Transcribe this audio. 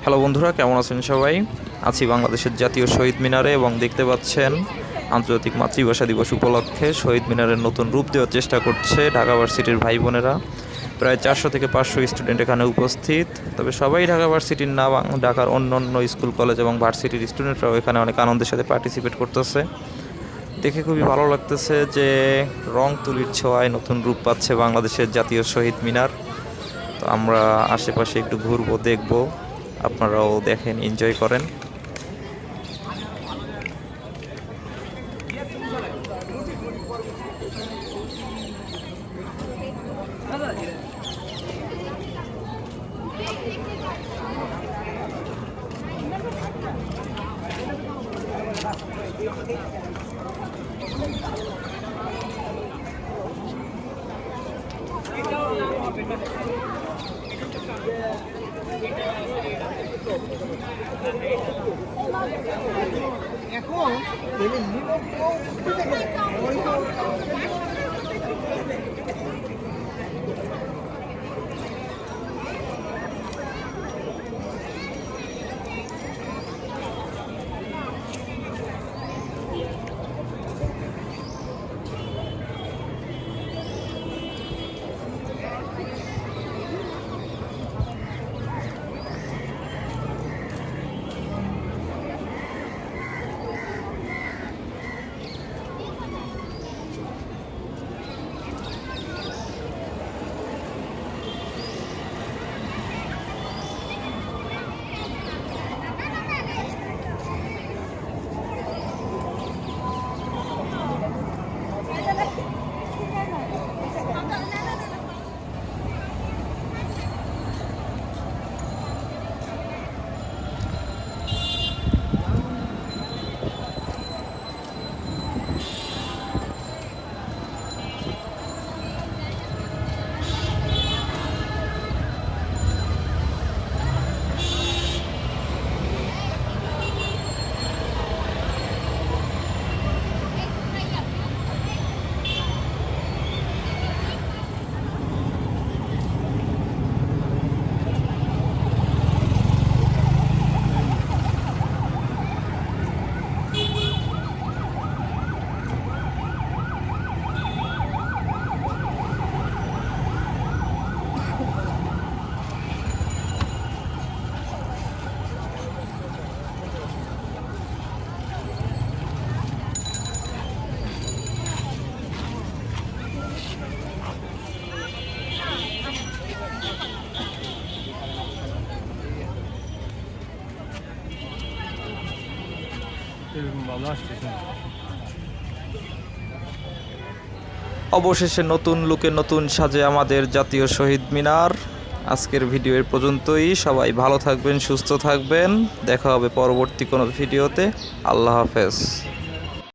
Hello বন্ধুরা, কেমন আছেন সবাই? আছি বাংলাদেশের জাতীয় শহীদ মিনারে এবং দেখতে পাচ্ছেন আন্তর্জাতিক মাতৃভাষা দিবস উপলক্ষে শহীদ মিনারের নতুন রূপ দেওয়ার চেষ্টা করছে ঢাকা ভার্সিটির ভাই বোনেরা। প্রায় 400 থেকে 500 স্টুডেন্ট এখানে উপস্থিত। তবে সবাই ঢাকা ভার্সিটির না, ঢাকার অন্য অন্য স্কুল কলেজ এবং ভার্সিটির স্টুডেন্টরাও এখানে অনেক আনন্দের সাথে পার্টিসিপেট করতেছে। দেখে খুবই ভালো লাগতেছে যে রং তুলির ছোঁয়ায় নতুন রূপ পাচ্ছে বাংলাদেশের জাতীয় শহীদ মিনার। তো আমরা আশেপাশে একটু ঘুরবো, দেখবো, আপনারাও দেখেন, এনজয় করেন। এখন অবশেষে নতুন লুকে নতুন সাজে আমাদের জাতীয় শহীদ মিনার। আজকের ভিডিও এর পর্যন্তই। সবাই ভালো থাকবেন, সুস্থ থাকবেন। দেখা হবে পরবর্তী কোনো ভিডিওতে। আল্লাহ হাফেজ।